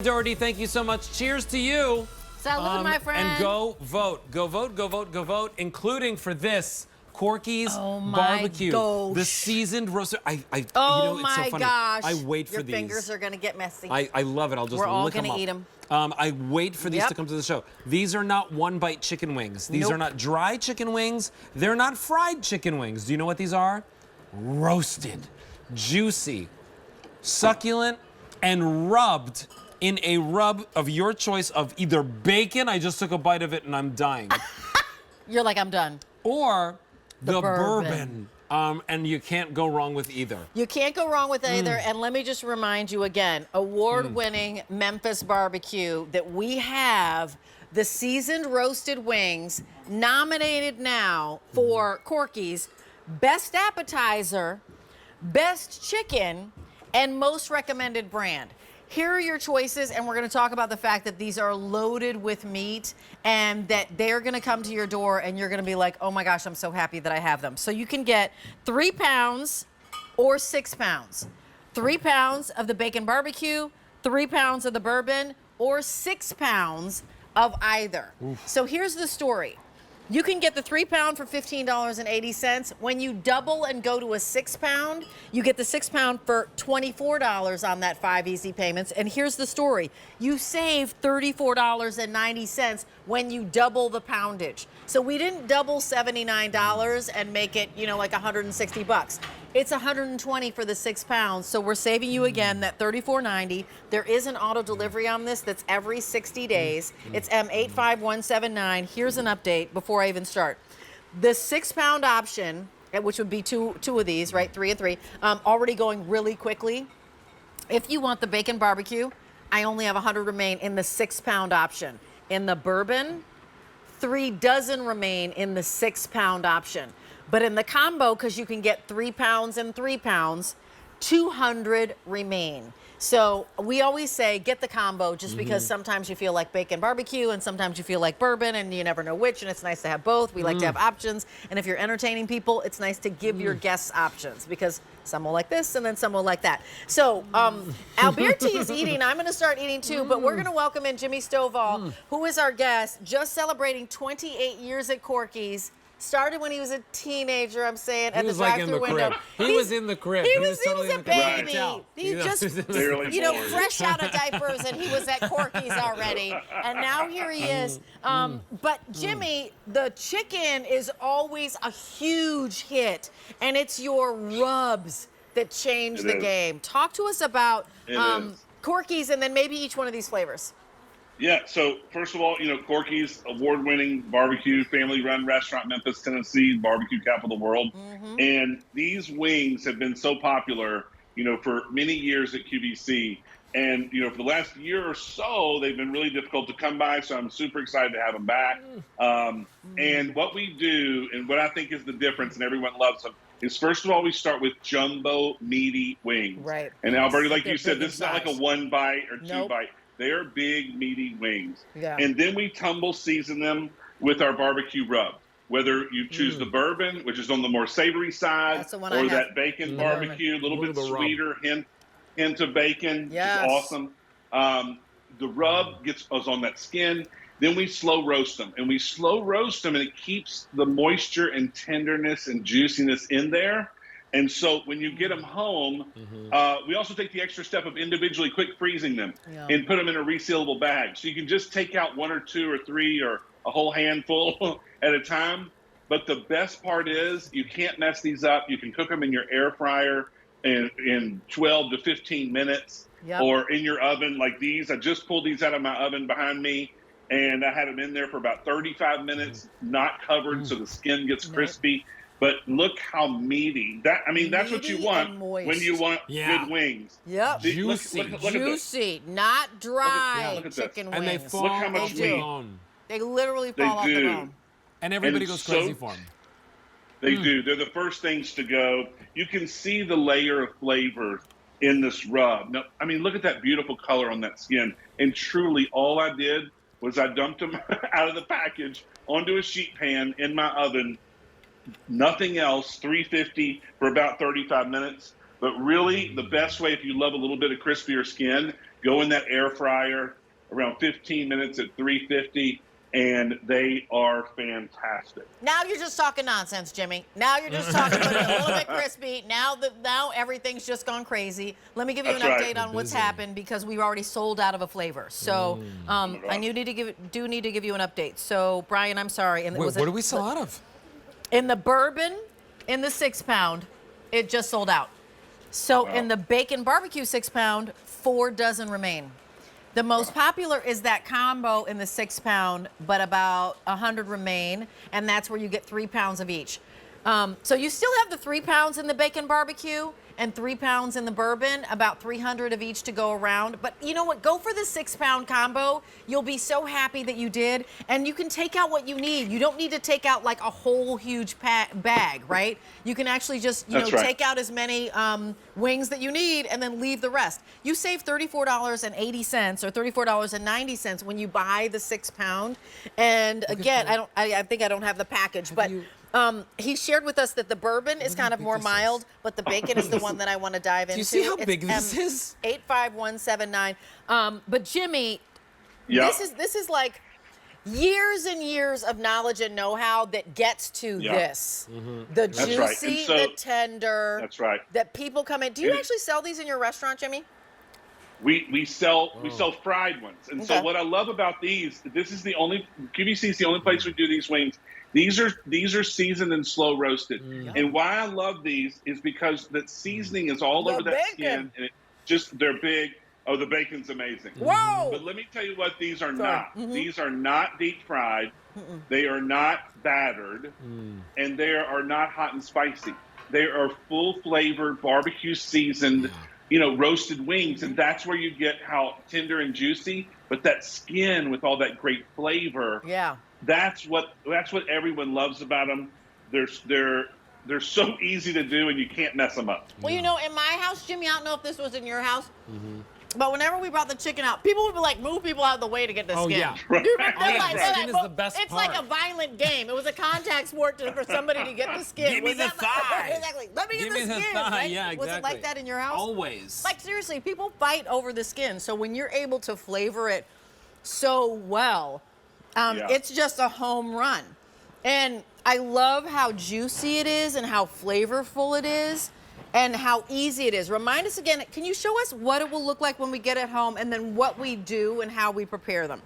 Doherty, thank you so much. Cheers to you. Salud, my friend. And go vote. Go vote, go vote, go vote, including for this, Corky's barbecue. Gosh. The seasoned roasted. Oh, you know, it's so funny. gosh. I wait for Your these. fingers are going to get messy. I love it. I'll just We're all lick them gonna up. eat them. I wait for these to come to the show. These are not one-bite chicken wings. These are not dry chicken wings. They're not fried chicken wings. Do you know what these are? Roasted, juicy, succulent, and rubbed in a rub of your choice of either bacon, I just took a bite of it and I'm dying, You're like, I'm done. or the bourbon. and you can't go wrong with either. You can't go wrong with either. And let me just remind you again, award-winning Memphis barbecue, that we have the seasoned roasted wings nominated now for Corky's Best Appetizer, Best Chicken, and Most Recommended Brand. Here are your choices, and we're going to talk about the fact that these are loaded with meat and that they're going to come to your door and you're going to be like, oh my gosh, I'm so happy that I have them. So you can get 3 pounds or 6 pounds. 3 pounds of the bacon barbecue, 3 pounds of the bourbon, or 6 pounds of either. So here's the story. You can get the 3 pound for $15.80. When you double and go to a 6 pound, you get the 6 pound for $24 on that 5 easy payments. And here's the story. You save $34.90 when you double the poundage. So we didn't double $79 and make it, you know, like 160 bucks. It's $120 for the 6 pounds. So we're saving you again that $34.90. There is an auto delivery on this that's every 60 days. It's M85179. Here's an update before I even start. The 6 pound option, which would be two of these, right? 3 and 3, already going really quickly. If you want the bacon barbecue, I only have 100 remain in the 6 pound option. In the bourbon, 3 dozen remain in the 6 pound option. But in the combo, because you can get 3 pounds and 3 pounds, 200 remain. So we always say get the combo just because sometimes you feel like bacon barbecue and sometimes you feel like bourbon and you never know which, and it's nice to have both. We like to have options. And if you're entertaining people, it's nice to give your guests options because some will like this and then some will like that. So Alberti is eating. I'm going to start eating too, but we're going to welcome in Jimmy Stovall, who is our guest, just celebrating 28 years at Corky's. Started when he was a teenager, I'm saying, at the drive-through window. He was in the crib. He was totally a baby. He just, Barely you know, born. fresh out of diapers, and he was at Corky's already. And now here he is. But Jimmy, the chicken is always a huge hit, and it's your rubs that change the game. Talk to us about Corky's and then maybe each one of these flavors. Yeah, so first of all, you know, Corky's award-winning barbecue, family-run restaurant, Memphis, Tennessee, barbecue capital of the world. And these wings have been so popular, you know, for many years at QVC. And, you know, for the last year or so, they've been really difficult to come by, so I'm super excited to have them back. And what we do, and what I think is the difference, and everyone loves them, is first of all, we start with jumbo, meaty wings. Right. And Alberti, like They're you said, big in this is not like a size. 1 bite or 2 bite. They are big, meaty wings. Yeah. And then we tumble season them with our barbecue rub. Whether you choose the bourbon, which is on the more savory side, That's the one I or have. that bacon barbecue, a little bit sweeter, hint of bacon, Yes. which is awesome. The rub is on that skin. Then we slow roast them. And we slow roast them, and it keeps the moisture and tenderness and juiciness in there. And so when you get them home, we also take the extra step of individually quick freezing them and put them in a resealable bag. So you can just take out 1 or 2 or 3 or a whole handful at a time. But the best part is you can't mess these up. You can cook them in your air fryer in 12 to 15 minutes or in your oven like these. I just pulled these out of my oven behind me, and I had them in there for about 35 minutes, not covered, so the skin gets crispy. But look how meaty. That's what you want when you want good wings. Yep. Juicy. Look at Juicy, not dry look at this. chicken wings. And they fall Look how much off the meat. bone. They literally fall off the bone. And everybody And goes so- crazy for them. They do. They're the first things to go. You can see the layer of flavor in this rub. Now, I mean, look at that beautiful color on that skin. And truly, all I did was I dumped them out of the package onto a sheet pan in my oven. Nothing else, 350 for about 35 minutes. But really, the best way, if you love a little bit of crispier skin, go in that air fryer around 15 minutes at 350, and they are fantastic. Now you're just talking nonsense, Jimmy. Now you're just talking about it a little bit crispy. Now everything's just gone crazy. Let me give you an update on what's happened because we've already sold out of a flavor. So I do need to give you an update. So Brian, I'm sorry. And what do we sell out of? In the bourbon, in the 6-pound, it just sold out. So in the bacon barbecue 6-pound, 4 dozen remain. The most popular is that combo in the 6-pound, but about 100 remain, and that's where you get 3 pounds of each. So you still have the 3 pounds in the bacon barbecue and 3 pounds in the bourbon, about 300 of each to go around. But you know what? Go for the 6-pound combo. You'll be so happy that you did, and you can take out what you need. You don't need to take out like a whole huge bag, right? You can actually just take out as many wings that you need and then leave the rest. You save $34.80 or $34.90 when you buy the 6-pound. And again, I think I don't have the package, but he shared with us that the bourbon is kind of more mild, but the bacon is the one that I want to dive into. Do you see how big this is? 85179. But Jimmy, this is like years and years of knowledge and know-how that gets to this. The juicy, the tender. That's right. That people come in. Do you actually sell these in your restaurant, Jimmy? We sell fried ones, and so what I love about these, QVC is the only place we do these wings. These are seasoned and slow roasted, and why I love these is because the seasoning is all over that skin, and they're big. Oh, the bacon's amazing. Whoa! But let me tell you what these are not. These are not deep fried. They are not battered, and they are not hot and spicy. They are full flavored, barbecue seasoned. Roasted wings, and that's where you get how tender and juicy, but that skin with all that great flavor. Yeah. That's what everyone loves about them. They're so easy to do, and you can't mess them up. Well, in my house, Jimmy, I don't know if this was in your house, but whenever we brought the chicken out, people would be like, move people out of the way to get the skin. Yeah. Right. You remember that? Skin is the best it's part. like a violent game. It was a contact sport for somebody to get the skin. Give me the thigh. Exactly. Let me Give get me the the skin. thigh. Right? Yeah, exactly. Was it like that in your house? Always. Like, seriously, people fight over the skin. So when you're able to flavor it so well, it's just a home run. And I love how juicy it is and how flavorful it is and how easy it is. Remind us again, can you show us what it will look like when we get it home and then what we do and how we prepare them?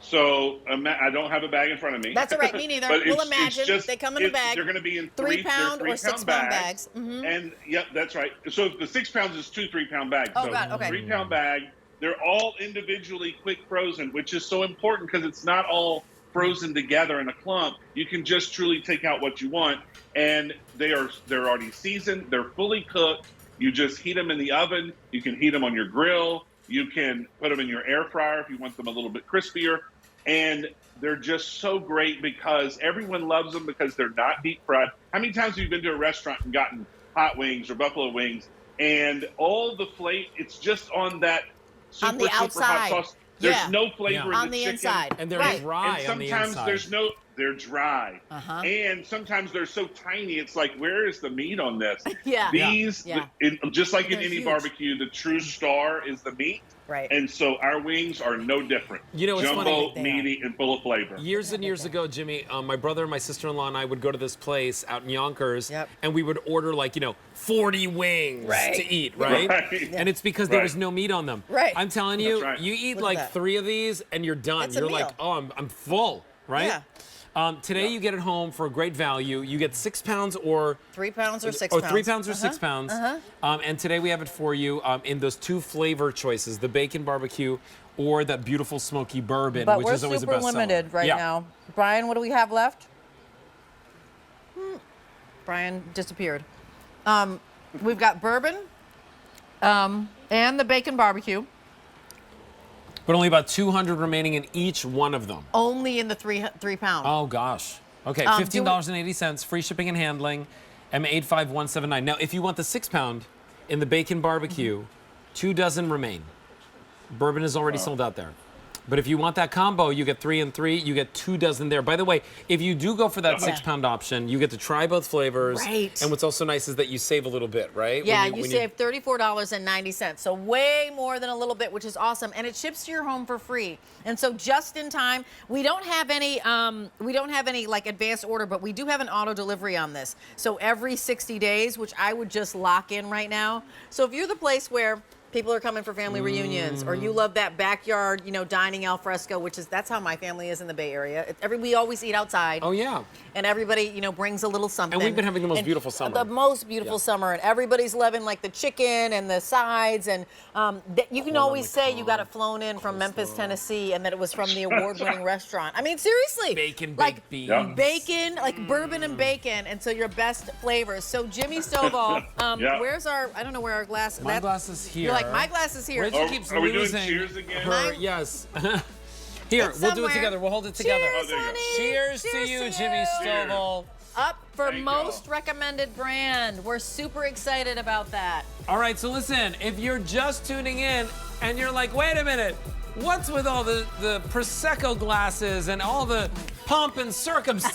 So I don't have a bag in front of me. That's all right, me neither. We'll imagine they come in a bag. They're going to be in 3-pound or 6-pound bags. And that's right. So the 6 pounds is 2 3-pound bags. Oh, so God, okay. 3-pound bag. They're all individually quick frozen, which is so important because it's not all frozen together in a clump. You can just truly take out what you want, and they're already seasoned. They're fully cooked. You just heat them in the oven. You can heat them on your grill. You can put them in your air fryer if you want them a little bit crispier. And they're just so great because everyone loves them because they're not deep fried. How many times have you been to a restaurant and gotten hot wings or buffalo wings, and all the flavor, it's just on that super, on the outside. super hot sauce. There's no flavor in on the the chicken. inside. And they're right. dry And on the sometimes inside. they're dry. And sometimes they're so tiny, it's like, where is the meat on this? These, just like in any huge. barbecue, the true star is the meat. Right. And so our wings are no different. It's Jumbo, funny. meaty, and full of flavor. Years and years ago, Jimmy, my brother and my sister-in-law and I would go to this place out in Yonkers, and we would order 40 wings to eat, right? And it's because there was no meat on them. Right. I'm telling you, Right. you eat Look at that. 3 of these and you're done. That's a You're meal. like, oh, I'm full, right? Yeah. Today you get it home for a great value. You get 6 pounds or 3 pounds or 6 or pounds. 3 pounds or 6 pounds. And today we have it for you in those 2 flavor choices, the bacon barbecue or that beautiful smoky bourbon, But which we're is always the super best limited seller. right now. Brian, what do we have left? Brian disappeared. We've got bourbon and the bacon barbecue. But only about 200 remaining in each one of them. Only in the 3 pound. Oh, gosh. Okay, $15.80, free shipping and handling, M85179. Now, if you want the 6 pound in the bacon barbecue, 2 dozen remain. Bourbon is already sold out there. But if you want that combo, you get 3 and 3. You get 2 dozen there. By the way, if you do go for that 6-pound option, you get to try both flavors. Right. And what's also nice is that you save a little bit, right? Yeah, you save $34.90. So way more than a little bit, which is awesome. And it ships to your home for free. And so just in time, we don't have any like advanced order, but we do have an auto delivery on this. So every 60 days, which I would just lock in right now. So if you're the place where people are coming for family reunions, or you love that backyard, dining al fresco, that's how my family is in the Bay Area. We always eat outside. Oh, yeah. And everybody, brings a little something. And we've been having the most beautiful summer. The most beautiful summer, and everybody's loving like the chicken and the sides, and you can always say you got it flown in from Memphis, Tennessee, and that it was from the award-winning restaurant. I mean, seriously. Bacon, like baked beans. Bacon, like bourbon and bacon, and so your best flavors. So Jimmy Stovall, where's our? I don't know where our glass. My glass is here. You're like, my glass is here. Rachel keeps Are we doing losing cheers again? her. Yes. Here, It's we'll do it somewhere. together. We'll hold it together. Cheers, there you go. honey. Cheers to Cheers you, to Jimmy you. Stovall. Up for Thank most y'all. recommended brand. We're super excited about that. All right, so listen, if you're just tuning in and you're like, wait a minute, what's with all the Prosecco glasses and all the pomp and circumstance?